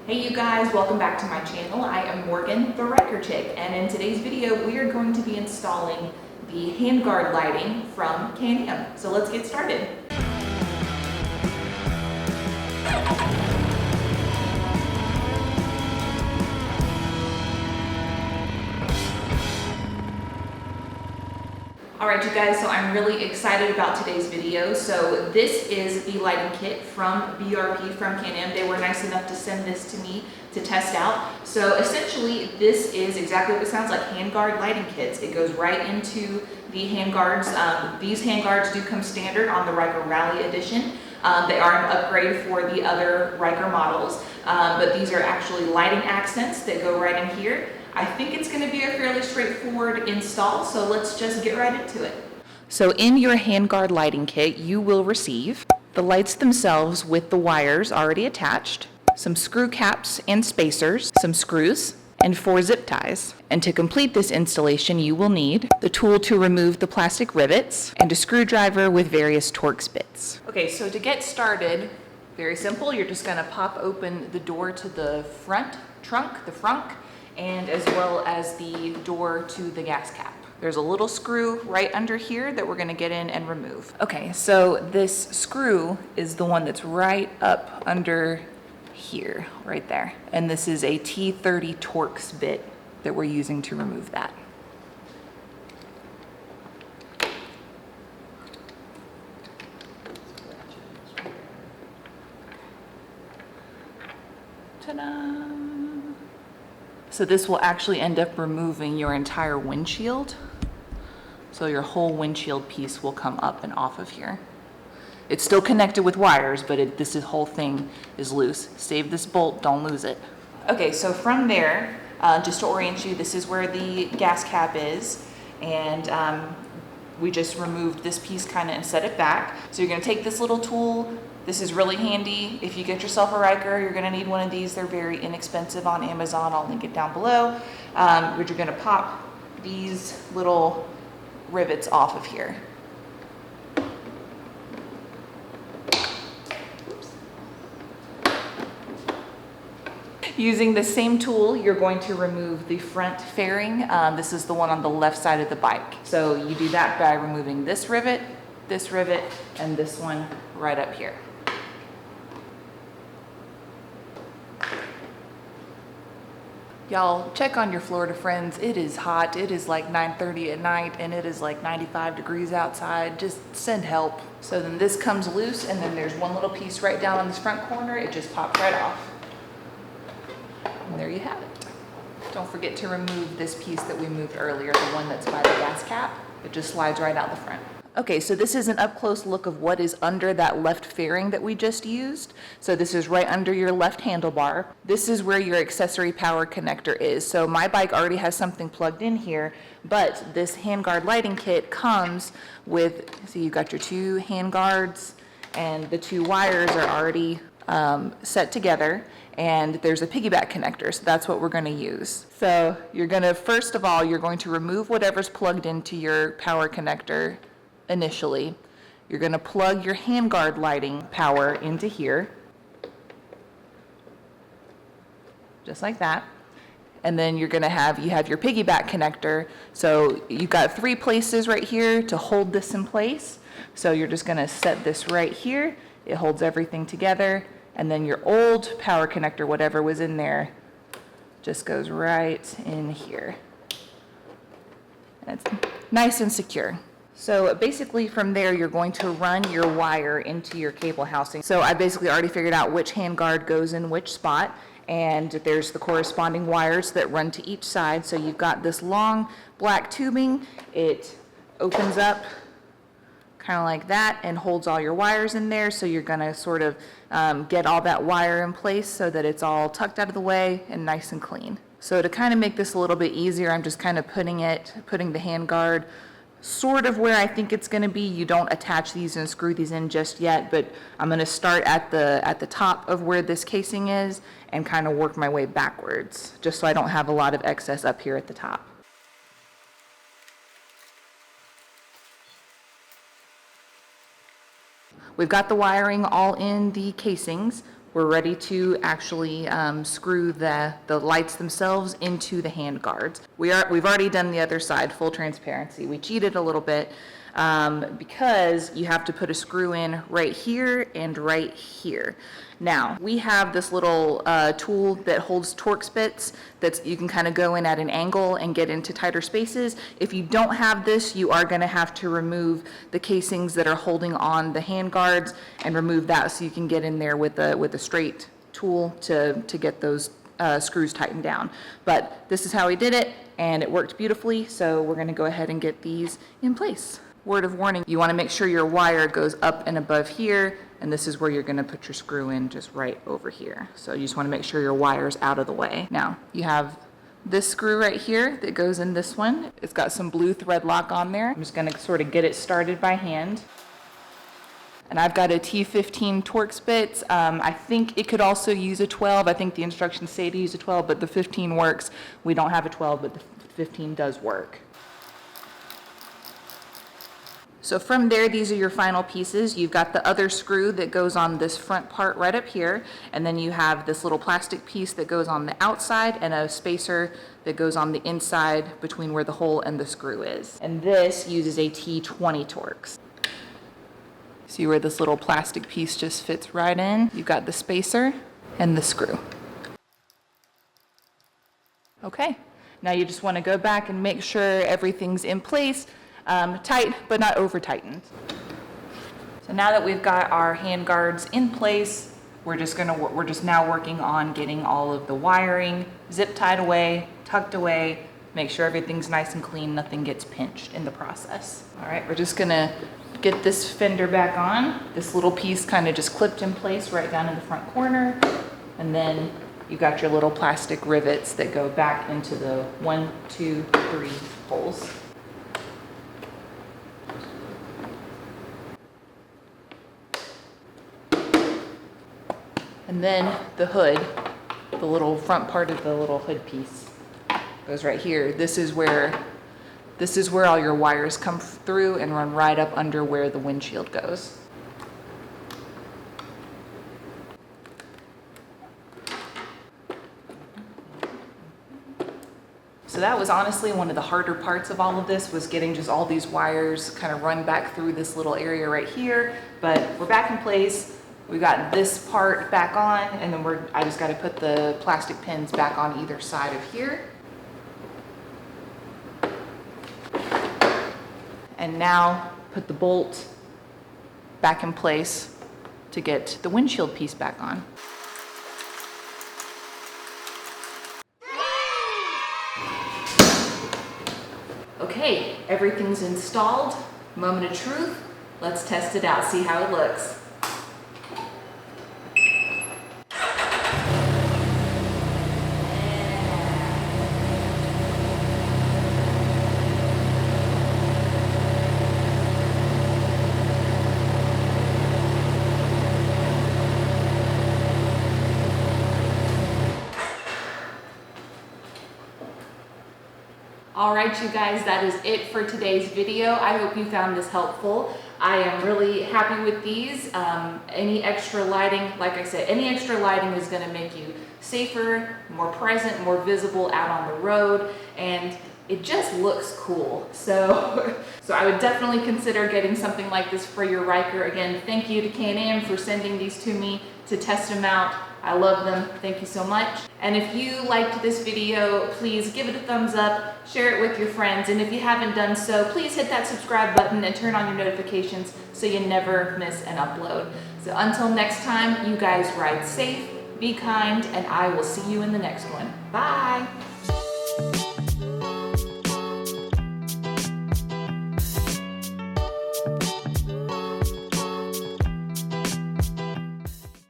Hey you guys, welcome back to my channel. I am Morgan, the Ryker chick, and in today's video we are going to be installing the Handguard lighting from Can-Am. So let's get started. Alright you guys, so I'm really excited about today's video. So this is the lighting kit from BRP from Can-Am. They were nice enough to send this to me to test out. So essentially this is exactly what it sounds like, Handguard lighting kits. It goes right into the handguards. These handguards do come standard on the Ryker Rally Edition. They are an upgrade for the other Ryker models, but these are actually lighting accents that go right in here. I think it's going to be a fairly straightforward install, so let's just get right into it. So in your Handguard lighting kit, you will receive the lights themselves with the wires already attached, some screw caps and spacers, some screws, and 4 zip ties. And to complete this installation, you will need the tool to remove the plastic rivets and a screwdriver with various Torx bits. Okay, so to get started, very simple. You're just going to pop open the door to the front trunk, the frunk, and as well as the door to the gas cap. There's a little screw right under here that we're gonna get in and remove. Okay, so this screw is the one that's right up under here, right there. And this is a T30 Torx bit that we're using to remove that. Ta-da! So this will actually end up removing your entire windshield. So your whole windshield piece will come up and off of here. It's still connected with wires, but this whole thing is loose. Save this bolt, don't lose it. Okay, so from there, just to orient you, this is where the gas cap is. And we just removed this piece kind of and set it back. So you're gonna take this little tool. This is really handy. If you get yourself a Ryker, you're gonna need one of these. They're very inexpensive on Amazon. I'll link it down below. But you're gonna pop these little rivets off of here. Using the same tool, you're going to remove the front fairing. This is the one on the left side of the bike. So you do that by removing this rivet, and this one right up here. Y'all, check on your Florida friends. It is hot. It is like 9:30 at night and it is like 95 degrees outside. Just send help. So then this comes loose and then there's one little piece right down on this front corner. It just pops right off. And there you have it. Don't forget to remove this piece that we moved earlier, the one that's by the gas cap. It just slides right out the front. Okay, so this is an up-close look of what is under that left fairing that we just used. So this is right under your left handlebar. This is where your accessory power connector is. So my bike already has something plugged in here, but this Handguard lighting kit comes with, so you've got your 2 handguards and the 2 wires are already set together, and there's a piggyback connector, so that's what we're going to use. So you're going to, first of all, you're going to remove whatever's plugged into your power connector initially. You're going to plug your Handguard lighting power into here, just like that. And then you're going to have, you have your piggyback connector. So you've got 3 places right here to hold this in place. So you're just going to set this right here. It holds everything together. And then your old power connector, whatever was in there, just goes right in here. And it's nice and secure. So basically from there, you're going to run your wire into your cable housing. So I basically already figured out which handguard goes in which spot, and there's the corresponding wires that run to each side. So you've got this long black tubing. It opens up kind of like that and holds all your wires in there. So you're gonna sort of get all that wire in place so that it's all tucked out of the way and nice and clean. So to kind of make this a little bit easier, I'm just kind of putting the handguard sort of where I think it's going to be. You don't attach these and screw these in just yet, but I'm going to start at the top of where this casing is and kind of work my way backwards, just so I don't have a lot of excess up here at the top. We've got the wiring all in the casings. we're ready to actually screw the lights themselves into the hand guards. We've already done the other side, full transparency. We cheated a little bit because you have to put a screw in right here and right here. Now, we have this little tool that holds Torx bits that you can kind of go in at an angle and get into tighter spaces. If you don't have this, you are going to have to remove the casings that are holding on the hand guards and remove that so you can get in there with a straight tool to get those screws tightened down. But this is how we did it, and it worked beautifully, so we're going to go ahead and get these in place. Word of warning, you want to make sure your wire goes up and above here, and this is where you're going to put your screw in, just right over here. So you just want to make sure your wire's out of the way. Now, you have this screw right here that goes in this one. It's got some blue thread lock on there. I'm just going to sort of get it started by hand. And I've got a T15 Torx bit. I think it could also use a 12. I think the instructions say to use a 12, but the 15 works. We don't have a 12, but the 15 does work. So from there, these are your final pieces. You've got the other screw that goes on this front part right up here, and then you have this little plastic piece that goes on the outside and a spacer that goes on the inside between where the hole and the screw is. And this uses a T20 Torx. See where this little plastic piece just fits right in? You've got the spacer and the screw. Okay, now you just want to go back and make sure everything's in place. Tight, but not over tightened. So now that we've got our hand guards in place, we're just now working on getting all of the wiring zip tied away, tucked away, make sure everything's nice and clean, nothing gets pinched in the process. All right, we're just gonna get this fender back on. This little piece kind of just clipped in place right down in the front corner, and then you've got your little plastic rivets that go back into the 1, 2, 3 holes. And then the hood, the little front part of the little hood piece goes right here. This is where all your wires come through and run right up under where the windshield goes. So that was honestly one of the harder parts of all of this, was getting just all these wires kind of run back through this little area right here. But we're back in place. We got this part back on, and then I just got to put the plastic pins back on either side of here. And now put the bolt back in place to get the windshield piece back on. Okay, everything's installed. Moment of truth. Let's test it out, see how it looks. All right, you guys, that is it for today's video. I hope you found this helpful. I am really happy with these. Any extra lighting, like I said, any extra lighting is gonna make you safer, more present, more visible out on the road, and it just looks cool. So I would definitely consider getting something like this for your Ryker. Again, thank you to Can-Am for sending these to me to test them out. I love them. Thank you so much. And if you liked this video, please give it a thumbs up, share it with your friends, and if you haven't done so, please hit that subscribe button and turn on your notifications so you never miss an upload. So until next time, you guys ride safe, be kind, and I will see you in the next one. Bye.